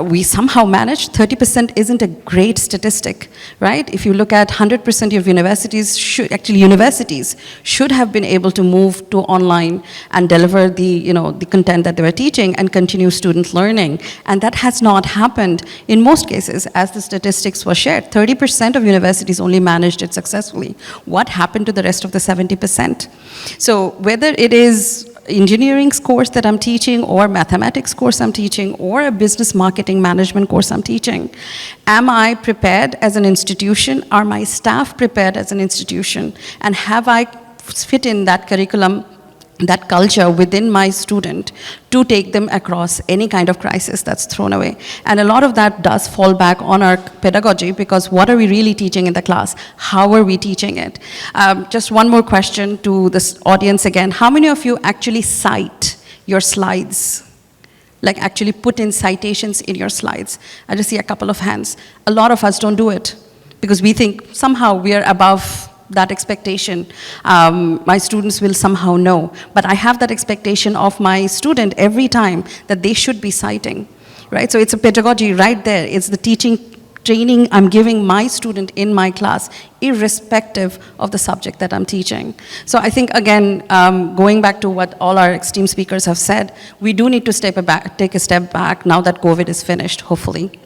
We somehow managed. 30% isn't a great statistic, right? If you look at 100% of universities, universities should have been able to move to online and deliver the content that they were teaching and continue student learning. And that has not happened in most cases, as the statistics were shared. 30% of universities only managed it successfully. What happened to the rest of the 70%? So whether it is engineering course that I'm teaching, or mathematics course I'm teaching, or a business marketing management course I'm teaching, am I prepared as an institution? Are my staff prepared as an institution? And have I fit in that curriculum, that culture within my student to take them across any kind of crisis that's thrown away? And a lot of that does fall back on our pedagogy, because what are we really teaching in the class? How are we teaching it? Just one more question to this audience again. How many of you actually cite your slides? Like actually put in citations in your slides? I just see a couple of hands. A lot of us don't do it because we think somehow we are above that expectation. My students will somehow know. But I have that expectation of my student every time that they should be citing, right? So it's a pedagogy right there. It's the teaching, training I'm giving my student in my class, irrespective of the subject that I'm teaching. So I think, again, going back to what all our esteemed speakers have said, we do need to take a step back now that COVID is finished, hopefully.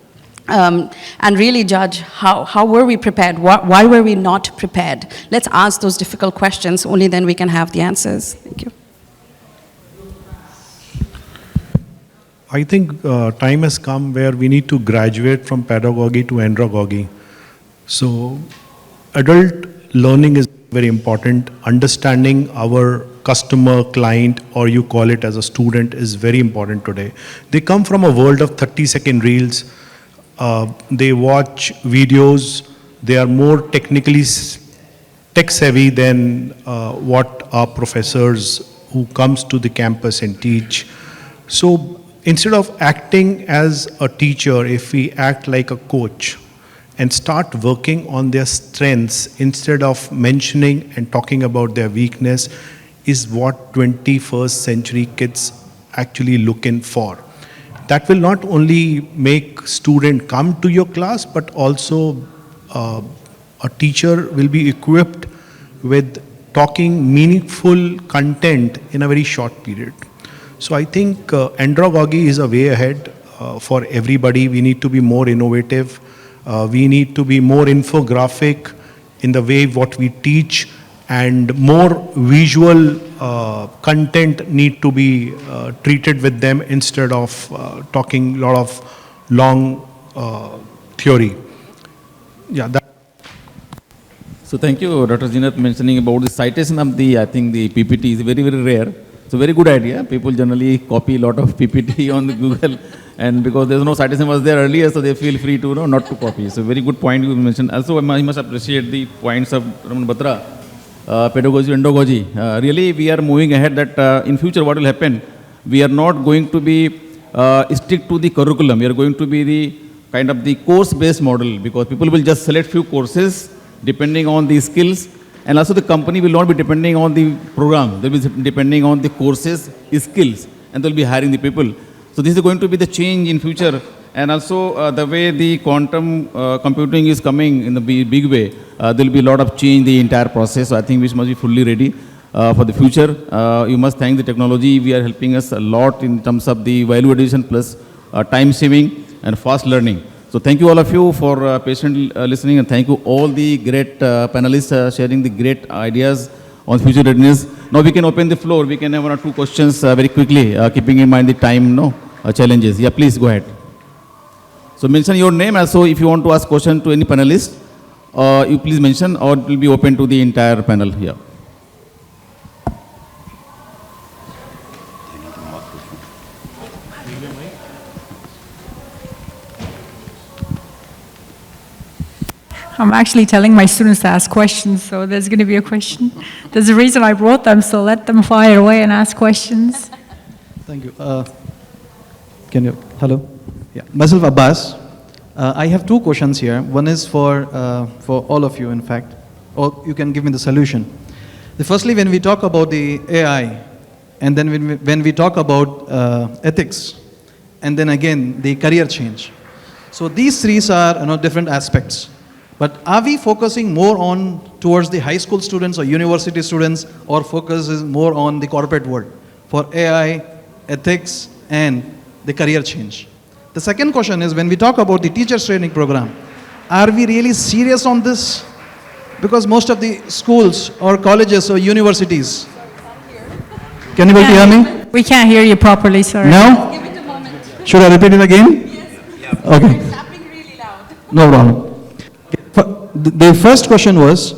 And really judge how were we prepared? Why were we not prepared? Let's ask those difficult questions. Only then we can have the answers. Thank you. I think time has come where we need to graduate from pedagogy to andragogy. So adult learning is very important. Understanding our customer, client, or you call it as a student, is very important today. They come from a world of 30-second reels. They watch videos. They are more technically tech savvy than what our professors who comes to the campus and teach. So instead of acting as a teacher, if we act like a coach and start working on their strengths instead of mentioning and talking about their weakness, is what 21st century kids actually looking for. That will not only make student come to your class, but also a teacher will be equipped with talking meaningful content in a very short period. So I think andragogy is a way ahead for everybody. We need to be more innovative. We need to be more infographic in the way what we teach, and more visual content need to be treated with them instead of talking a lot of long theory. Yeah. So thank you, Dr. Zeenath, mentioning about the citation of the, I think the PPT is very, very rare. So very good idea. People generally copy a lot of PPT on the Google, and because there's no citation was there earlier, so they feel free to not to copy. So very good point you mentioned. Also, I must appreciate the points of Raman Batra. Pedagogy, andragogy. Really, we are moving ahead that in future what will happen, we are not going to be strict to the curriculum. We are going to be the kind of the course-based model, because people will just select few courses depending on the skills, and also the company will not be depending on the program. They will be depending on the courses, skills, and they will be hiring the people. So this is going to be the change in future. And also the way the quantum computing is coming in the big way, there will be a lot of change in the entire process. So I think we must be fully ready for the future. You must thank the technology. We are helping us a lot in terms of the value addition plus time saving and fast learning. So thank you all of you for patient listening, and thank you all the great panelists sharing the great ideas on future readiness. Now we can open the floor. We can have 1 or 2 questions very quickly, keeping in mind the time challenges. Yeah, please go ahead. So mention your name also if you want to ask question to any panelist. You please mention, or it will be open to the entire panel here. I'm actually telling my students to ask questions, so there's going to be a question. There's a reason I brought them, so let them fire away and ask questions. Thank you. Hello? Yeah. Myself, Abbas. I have 2 questions here. One is for all of you, in fact, or you can give me the solution. Firstly, when we talk about the AI, and then when we talk about ethics, and then again the career change. So these three are different aspects. But are we focusing more on towards the high school students or university students, or focus is more on the corporate world for AI, ethics, and the career change? The second question is, when we talk about the teachers training program, are we really serious on this? Because most of the schools or colleges or universities, can you hear me? We can't hear you properly, sorry. No? Give it a moment. Should I repeat it again? Yes. Okay. You're clapping really loud. No problem. The first question was,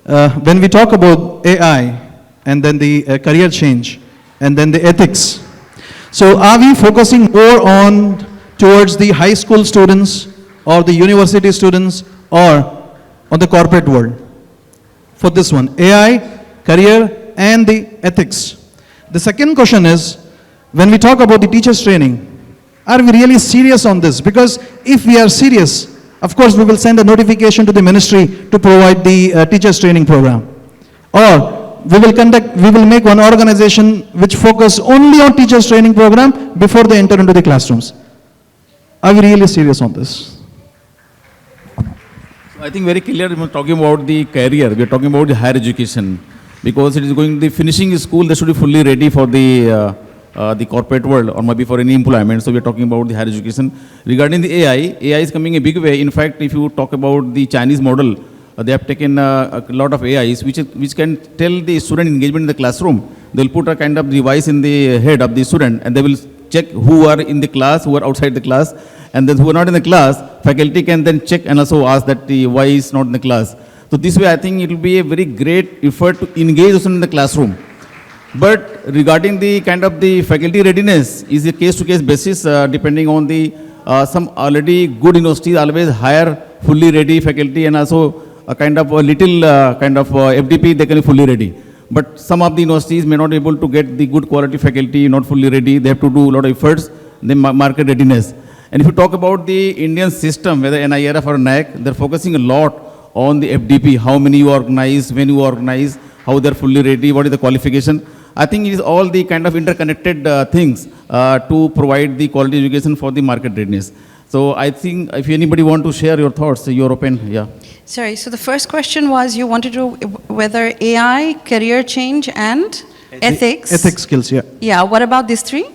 when we talk about AI and then the career change and then the ethics, so are we focusing more on towards the high school students or the university students or on the corporate world? For this one, AI, career, and the ethics. The second question is, when we talk about the teachers training, are we really serious on this? Because if we are serious, of course we will send a notification to the ministry to provide the teachers training program. Or we will make one organization which focus only on teachers training program before they enter into the classrooms. Are we really serious on this? I think very clear when talking about the career, we are talking about the higher education, because it is going to the finishing school, they should be fully ready for the corporate world or maybe for any employment. So we are talking about the higher education. Regarding the AI is coming a big way. In fact, if you talk about the Chinese model, they have taken a lot of AIs which can tell the student engagement in the classroom. They'll put a kind of device in the head of the student and they will check who are in the class, who are outside the class, and then who are not in the class, faculty can then check and also ask that why is not in the class. So this way I think it will be a very great effort to engage the student in the classroom. But regarding the kind of the faculty readiness is a case-to-case basis depending on the some already good universities always hire fully ready faculty and also a kind of a little FDP they can be fully ready. But some of the universities may not be able to get the good quality faculty, not fully ready. They have to do a lot of efforts, the market readiness. And if you talk about the Indian system, whether NIRF or NAC, they're focusing a lot on the FDP, how many you organize, when you organize, how they're fully ready, what is the qualification. I think it is all the kind of interconnected things to provide the quality education for the market readiness. So I think if anybody want to share your thoughts, you're open, yeah. Sorry, so the first question was you wanted to, whether AI, career change, and ethics? Ethics skills, yeah. Yeah, what about these three?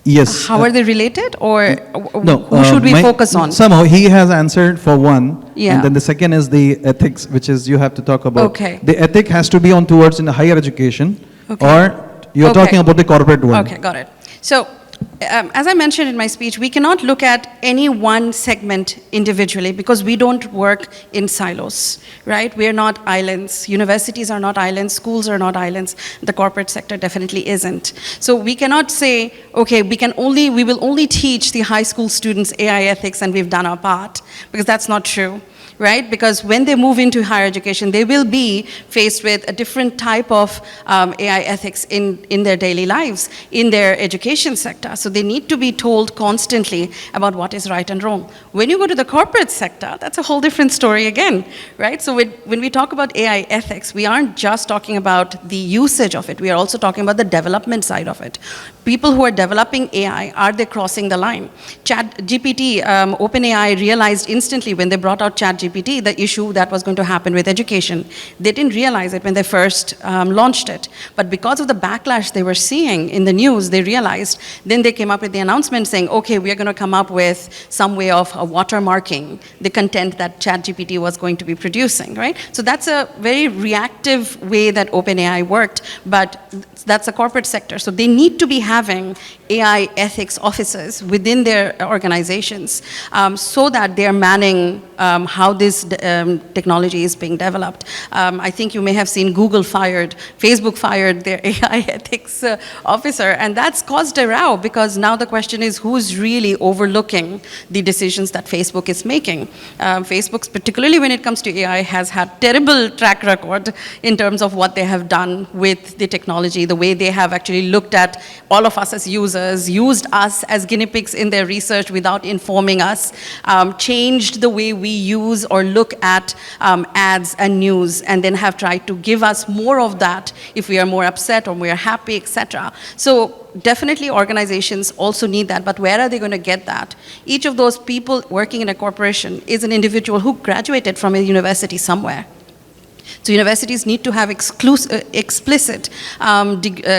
Yes. How are they related, or no, who should we focus on? Somehow he has answered for one, Yeah. and then the second is the ethics, which is you have to talk about. Okay. The ethic has to be on towards in the higher education, Okay. or you're Okay. talking about the corporate world. Okay, got it. So, as I mentioned in my speech, we cannot look at any one segment individually because we don't work in silos, right? We are not islands. Universities are not islands. Schools are not islands. The corporate sector definitely isn't. So we cannot say, okay, we will only teach the high school students AI ethics and we've done our part, because that's not true. Right? Because when they move into higher education, they will be faced with a different type of AI ethics in their daily lives, in their education sector. So they need to be told constantly about what is right and wrong. When you go to the corporate sector, that's a whole different story again, right? So when we talk about AI ethics, we aren't just talking about the usage of it. We are also talking about the development side of it. People who are developing AI, are they crossing the line? ChatGPT, OpenAI realized instantly when they brought out ChatGPT the issue that was going to happen with education. They didn't realize it when they first launched it. But because of the backlash they were seeing in the news, they realized, then they came up with the announcement saying, okay, we are going to come up with some way of watermarking the content that ChatGPT was going to be producing, right? So that's a very reactive way that OpenAI worked, but that's a corporate sector. So they need to be having AI ethics officers within their organizations so that they're manning how this technology is being developed. I think you may have seen Facebook fired their AI ethics officer, and that's caused a row because now the question is who's really overlooking the decisions that Facebook is making. Facebook, particularly when it comes to AI, has had terrible track record in terms of what they have done with the technology, the way they have actually looked at all of us as users, used us as guinea pigs in their research without informing us, changed the way we use or look at ads and news, and then have tried to give us more of that if we are more upset or we are happy, etc. So definitely organizations also need that, but where are they going to get that? Each of those people working in a corporation is an individual who graduated from a university somewhere. So universities need to have explicit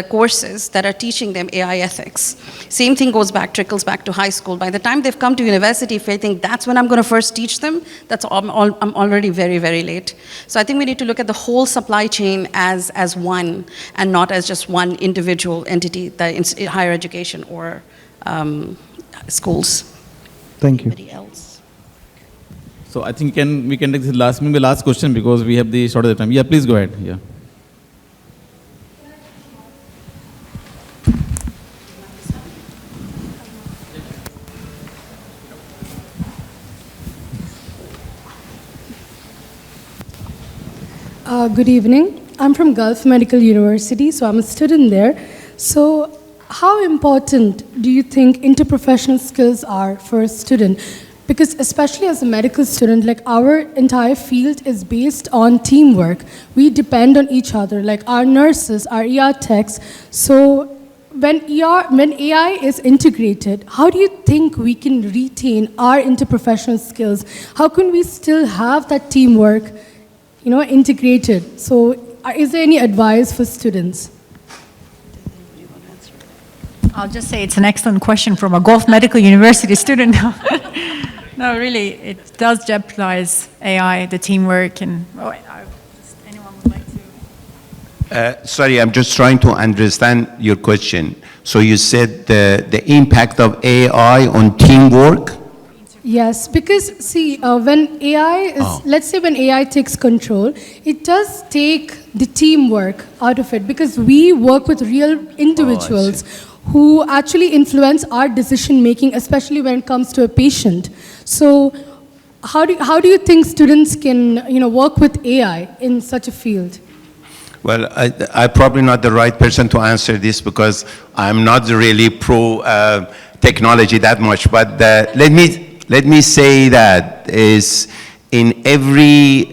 courses that are teaching them AI ethics. Same thing trickles back to high school. By the time they've come to university, if they think that's when I'm going to first teach them, I'm already very, very late. So I think we need to look at the whole supply chain as one, and not as just one individual entity, that higher education or schools. Thank you. Anybody else? So I think we can take this last question because we have the short of the time. Yeah, please go ahead. Yeah. Good evening. I'm from Gulf Medical University, so I'm a student there. So how important do you think interprofessional skills are for a student? Because especially as a medical student, like our entire field is based on teamwork. We depend on each other, like our nurses, our ER techs. So when AI is integrated, how do you think we can retain our interprofessional skills? How can we still have that teamwork, integrated? So is there any advice for students? I'll just say it's an excellent question from a Gulf Medical University student. No, really, it does jeopardize AI, the teamwork, and anyone would like to? Sorry, I'm just trying to understand your question. So you said the impact of AI on teamwork? Yes, because see, when AI is, let's say when AI takes control, it does take the teamwork out of it, because we work with real individuals who actually influence our decision making, especially when it comes to a patient. So how do you think students can work with AI in such a field? Well, I'm probably not the right person to answer this because I'm not really pro technology that much. But let me say that is in every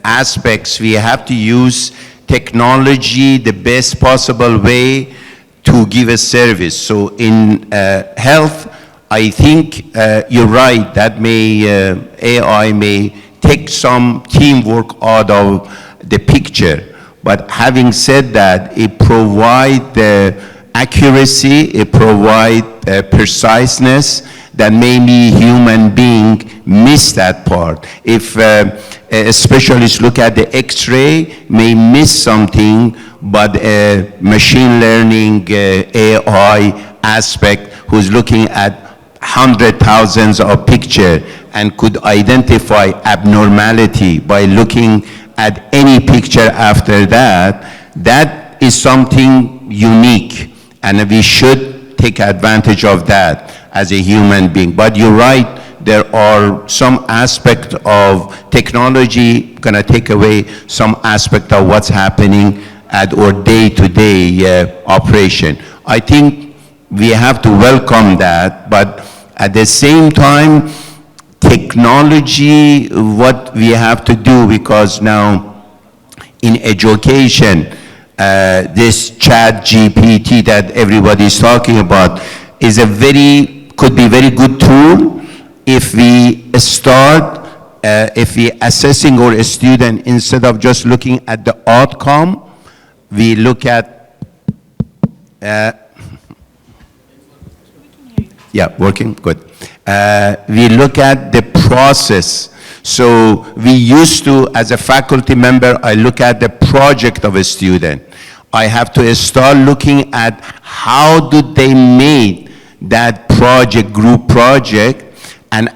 aspects we have to use technology the best possible way to give a service. So in health, I think you're right, that AI may take some teamwork out of the picture. But having said that, it provides accuracy, it provides preciseness that maybe human being miss that part. If a specialist look at the X-ray, may miss something, but a machine learning AI aspect who's looking at thousands of pictures and could identify abnormality by looking at any picture after that, that is something unique, and we should take advantage of that as a human being. But you're right, there are some aspect of technology gonna take away some aspect of what's happening at our day-to-day operation. I think we have to welcome that, but at the same time, technology, what we have to do, because now in education, this chat GPT that everybody's talking about is could be very good tool if we start, if we assessing our student, instead of just looking at the outcome, we look at, yeah, working, good. We look at the process. So we used to, as a faculty member, I look at the project of a student. I have to start looking at how do they make that project, group project, and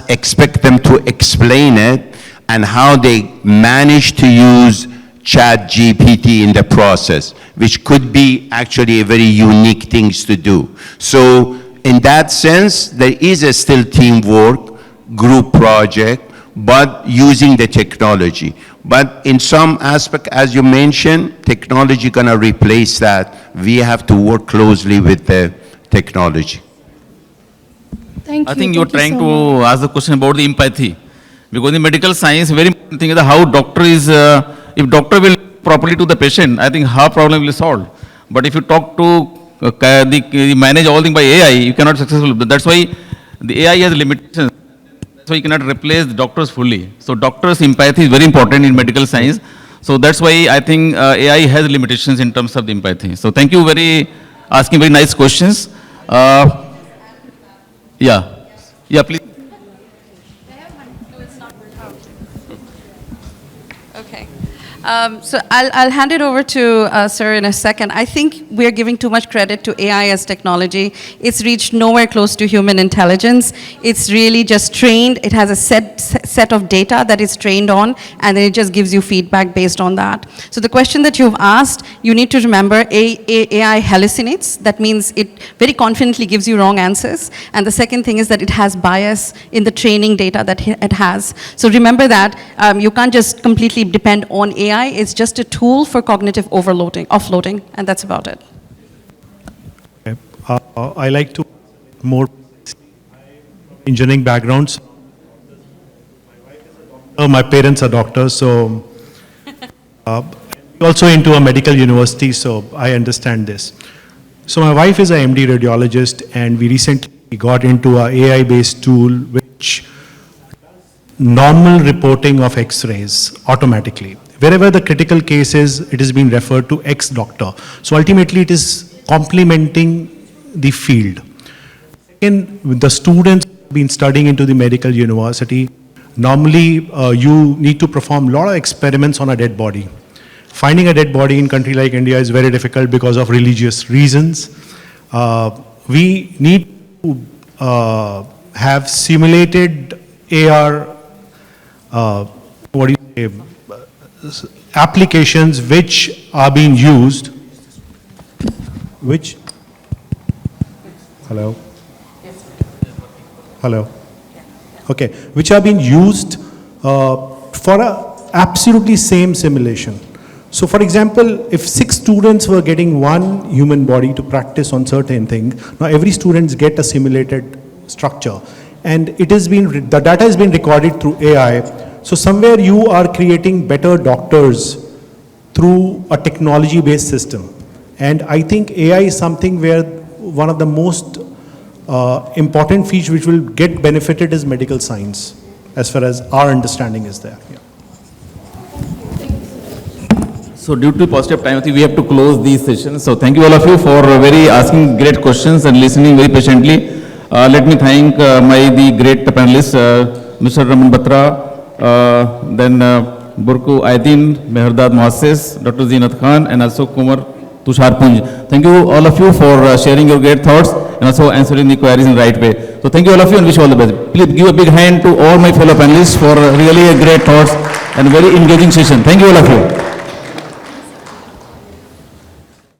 expect them to explain it, and how they manage to use Chat GPT in the process, which could be actually a very unique things to do. So in that sense, there is still teamwork, group project, but using the technology. But in some aspect, as you mentioned, technology gonna replace that. We have to work closely with the technology. Thank you. I think you're Thank you trying so to much. ask the question about the empathy. Because in medical science, very important thing is how doctor is, if doctor will properly to the patient, I think half problem will be solved. But if you talk to, manage all things by AI, you cannot successful. That's why the AI has limitations. That's why you cannot replace the doctors fully. So doctors' empathy is very important in medical science. So that's why I think AI has limitations in terms of the empathy. So thank you asking very nice questions. Yeah, please. Okay. So I'll hand it over to Sir in a second. I think we're giving too much credit to AI as technology. It's reached nowhere close to human intelligence. It's really just trained. It has a set of data that it's trained on, and then it just gives you feedback based on that. So the question that you've asked, you need to remember AI hallucinates. That means it very confidently gives you wrong answers. And the second thing is that it has bias in the training data that it has. So remember that you can't just completely depend on AI. It's just a tool for cognitive offloading, and that's about it. I like to more engineering backgrounds. My parents are doctors, so also into a medical university, so I understand this. So my wife is an MD radiologist, and we recently got into a AI-based tool which normal reporting of X-rays automatically. Wherever the critical case is, it is being referred to X doctor. So ultimately, it is complementing the field. Second, the students have been studying into the medical university. Normally, you need to perform a lot of experiments on a dead body. Finding a dead body in a country like India is very difficult because of religious reasons. We need to have simulated AR, applications which are being used, which are being used for a absolutely same simulation. So for example, if 6 students were getting one human body to practice on certain things, now every student get a simulated structure. And the data has been recorded through AI. So somewhere you are creating better doctors through a technology-based system. And I think AI is something where one of the most important features which will get benefited is medical science, as far as our understanding is there. Yeah. So due to positive time, I think we have to close these sessions. So thank you all of you for asking great questions and listening very patiently. Let me thank the great panelists, Mr. Raman Batra, then Burcu, Aydin, Mehrdad, Mohasses, Dr. Zeenath Khan, and also Kumar, Tushar, Punj. Thank you all of you for sharing your great thoughts and also answering the queries in the right way. So thank you all of you and wish you all the best. Please give a big hand to all my fellow panelists for really a great thoughts and very engaging session. Thank you all of you.